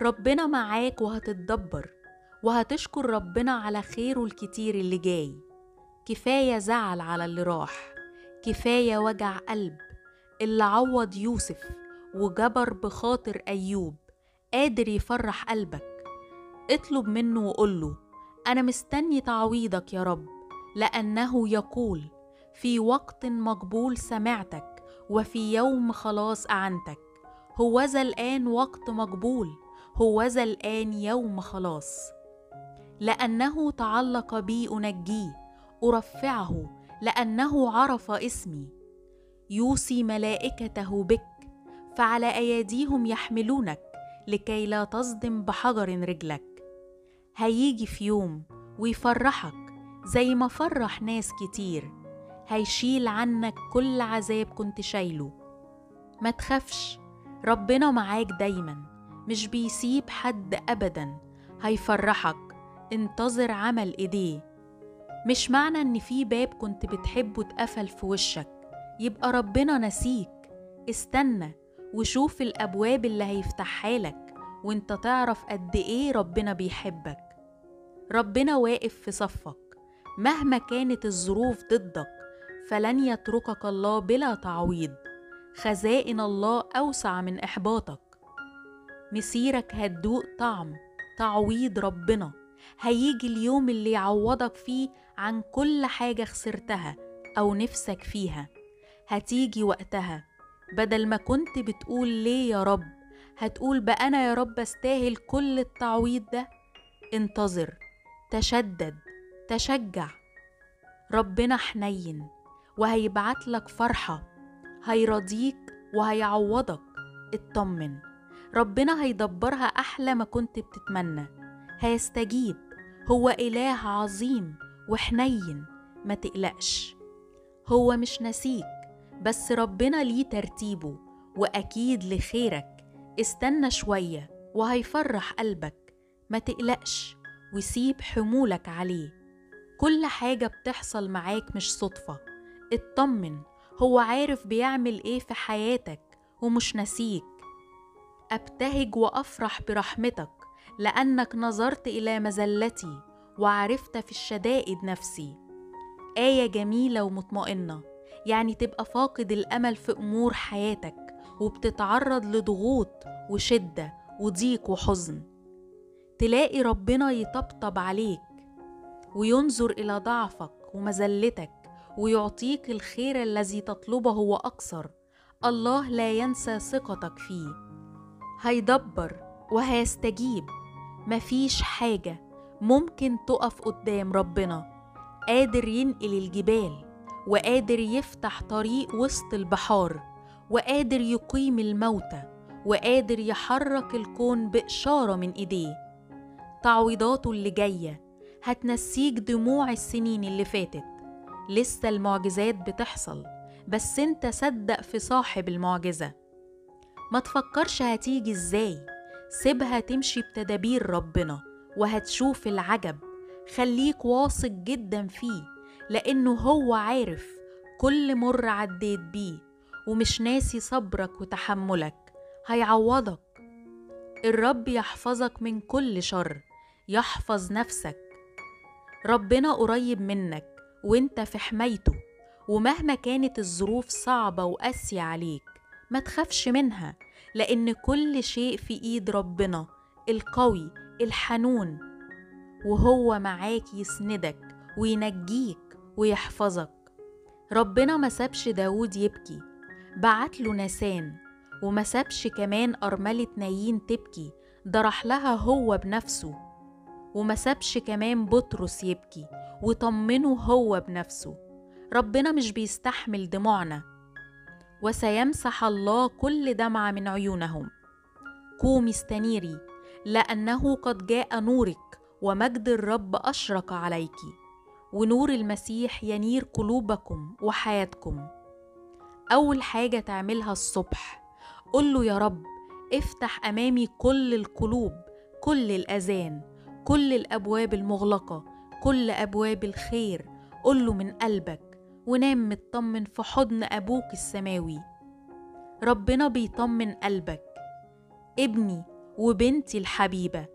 ربنا معاك وهتتدبر، وهتشكر ربنا على خيره الكتير اللي جاي. كفاية زعل على اللي راح، كفاية وجع قلب اللي عوض يوسف وجبر بخاطر أيوب. قادر يفرح قلبك. اطلب منه وقوله: أنا مستني تعويضك يا رب، لأنه يقول: في وقت مقبول سمعتك، وفي يوم خلاص أعنتك. هوذا الآن وقت مقبول، هوذا الآن يوم خلاص. لأنه تعلق بي أنجيه، أرفعه لأنه عرف اسمي. يوصي ملائكته بك، فعلى أيديهم يحملونك، لكي لا تصدم بحجر رجلك. هيجي في يوم ويفرحك زي ما فرح ناس كتير. هيشيل عنك كل عذاب كنت شايله. ما تخافش، ربنا معاك دايما، مش بيسيب حد أبدا. هيفرحك. انتظر عمل إيديه. مش معنى إن في باب كنت بتحبه اتقفل في وشك يبقى ربنا نسيك. استنى وشوف الأبواب اللي هيفتحها لك، وانت تعرف قد إيه ربنا بيحبك. ربنا واقف في صفك مهما كانت الظروف ضدك، فلن يتركك الله بلا تعويض. خزائن الله أوسع من إحباطك. مسيرك هتدوق طعم تعويض ربنا. هيجي اليوم اللي يعوضك فيه عن كل حاجة خسرتها أو نفسك فيها. هتيجي وقتها، بدل ما كنت بتقول ليه يا رب، هتقول بقى أنا يا رب استاهل كل التعويض ده. انتظر، تشدد، تشجع. ربنا حنين وهيبعت لك فرحة، هيرضيك وهيعوضك. اطمن، ربنا هيدبرها أحلى ما كنت بتتمنى. هيستجيب. هو إله عظيم وحنين، ما تقلقش. هو مش نسيك، بس ربنا ليه ترتيبه وأكيد لخيرك. استنى شوية وهيفرح قلبك. ما تقلقش وسيب حمولك عليه. كل حاجة بتحصل معاك مش صدفة. اطمن، هو عارف بيعمل ايه في حياتك ومش نسيك. أبتهج وأفرح برحمتك، لأنك نظرت إلى مذلتي وعرفت في الشدائد نفسي. آية جميلة ومطمئنة، يعني تبقى فاقد الأمل في أمور حياتك وبتتعرض لضغوط وشدة وضيق وحزن. تلاقي ربنا يطبطب عليك وينظر إلى ضعفك ومذلتك ويعطيك الخير الذي تطلبه وأكثر. الله لا ينسى ثقتك فيه. هيدبر وهيستجيب. مفيش حاجة ممكن تقف قدام ربنا. قادر ينقل الجبال، وقادر يفتح طريق وسط البحار، وقادر يقيم الموتى، وقادر يحرك الكون بإشارة من إيديه. تعويضاته اللي جاية هتنسيك دموع السنين اللي فاتت. لسه المعجزات بتحصل، بس انت صدق في صاحب المعجزة. ما تفكرش هتيجي ازاي، سيبها تمشي بتدابير ربنا وهتشوف العجب. خليك واثق جدا فيه، لأنه هو عارف كل مر عديت بيه ومش ناسي صبرك وتحملك. هيعوضك. الرب يحفظك من كل شر، يحفظ نفسك. ربنا قريب منك وانت في حمايته، ومهما كانت الظروف صعبة وقاسية عليك ما تخافش منها، لأن كل شيء في إيد ربنا القوي الحنون، وهو معاك يسندك وينجيك ويحفظك. ربنا ما سابش داود يبكي، بعتله ناسان. وما سابش كمان أرملة نايين تبكي، ده راح لها هو بنفسه. وما سابش كمان بطرس يبكي، وطمنه هو بنفسه. ربنا مش بيستحمل دموعنا. وسيمسح الله كل دمعة من عيونهم. قومي استنيري، لأنه قد جاء نورك، ومجد الرب أشرق عليك. ونور المسيح ينير قلوبكم وحياتكم. أول حاجة تعملها الصبح، قل له: يا رب افتح أمامي كل القلوب، كل الأذان، كل الأبواب المغلقة، كل أبواب الخير. قل له من قلبك، ونام مطمن في حضن أبوك السماوي. ربنا بيطمن قلبك. ابني وبنتي الحبيبة،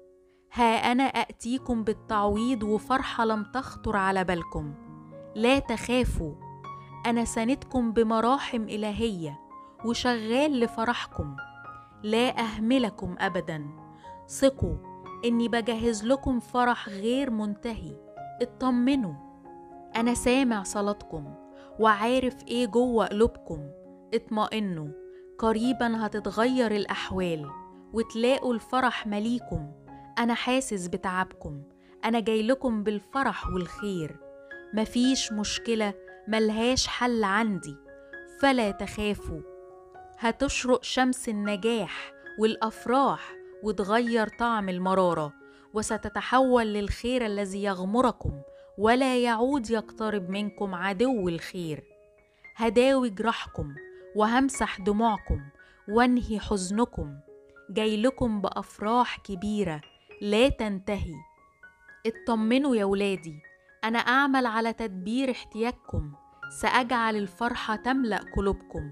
ها أنا أأتيكم بالتعويض وفرحة لم تخطر على بالكم. لا تخافوا، أنا سندكم بمراحم إلهية وشغال لفرحكم. لا أهملكم أبدا، ثقوا إني بجهز لكم فرح غير منتهي. اطمنوا، أنا سامع صلاتكم وعارف إيه جوه قلوبكم. اطمئنوا، قريبا هتتغير الأحوال وتلاقوا الفرح مليكم. أنا حاسس بتعبكم، أنا جاي لكم بالفرح والخير. مفيش مشكلة ملهاش حل عندي، فلا تخافوا. هتشرق شمس النجاح والأفراح وتغير طعم المرارة، وستتحول للخير الذي يغمركم ولا يعود يقترب منكم عدو الخير. هداوي جراحكم وهمسح دموعكم وانهي حزنكم. جاي لكم بأفراح كبيرة لا تنتهي. اطمنوا يا ولادي، أنا أعمل على تدبير احتياجكم، سأجعل الفرحة تملأ قلوبكم.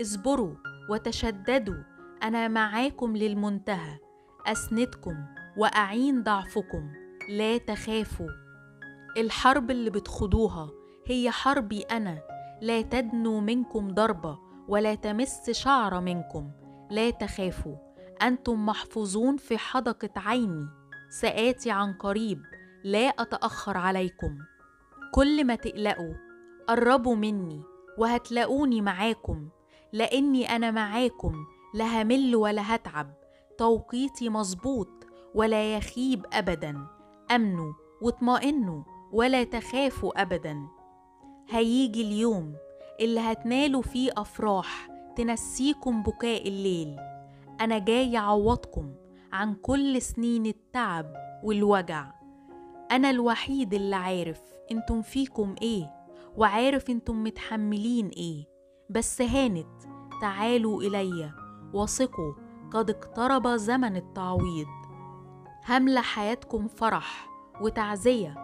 اصبروا وتشددوا، أنا معاكم للمنتهى، أسندكم وأعين ضعفكم. لا تخافوا. الحرب اللي بتخوضوها هي حربي أنا، لا تدنو منكم ضربة ولا تمس شعرة منكم. لا تخافوا، أنتم محفوظون في حدقة عيني. سآتي عن قريب، لا أتأخر عليكم. كل ما تقلقوا قربوا مني وهتلاقوني معاكم، لأني أنا معاكم، لا همل ولا هتعب. توقيتي مظبوط ولا يخيب أبدا. أمنوا واطمئنوا ولا تخافوا أبدا. هيجي اليوم اللي هتنالوا فيه أفراح تنسيكم بكاء الليل. أنا جاي أعوضكم عن كل سنين التعب والوجع. أنا الوحيد اللي عارف انتم فيكم ايه، وعارف انتم متحملين ايه. بس هانت، تعالوا إلي وثقوا، قد اقترب زمن التعويض. هملى حياتكم فرح وتعزية.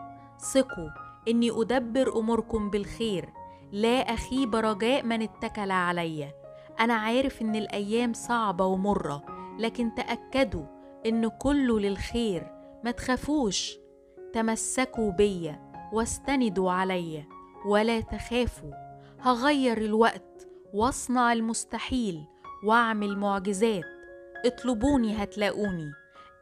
ثقوا إني أدبر أموركم بالخير، لا أخيب رجاء من اتكل علي. أنا عارف إن الأيام صعبة ومرة، لكن تأكدوا إن كله للخير. ما تخافوش، تمسكوا بيا واستندوا عليا ولا تخافوا. هغير الوقت واصنع المستحيل واعمل معجزات. اطلبوني هتلاقوني،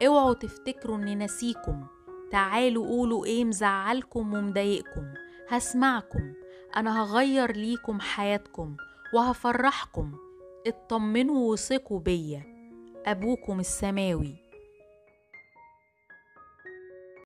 اوعوا تفتكروا اني نسيكم. تعالوا قولوا ايه مزعلكم ومضايقكم، هسمعكم. انا هغير ليكم حياتكم وهفرحكم. اطمنوا وثقوا بيا. ابوكم السماوي.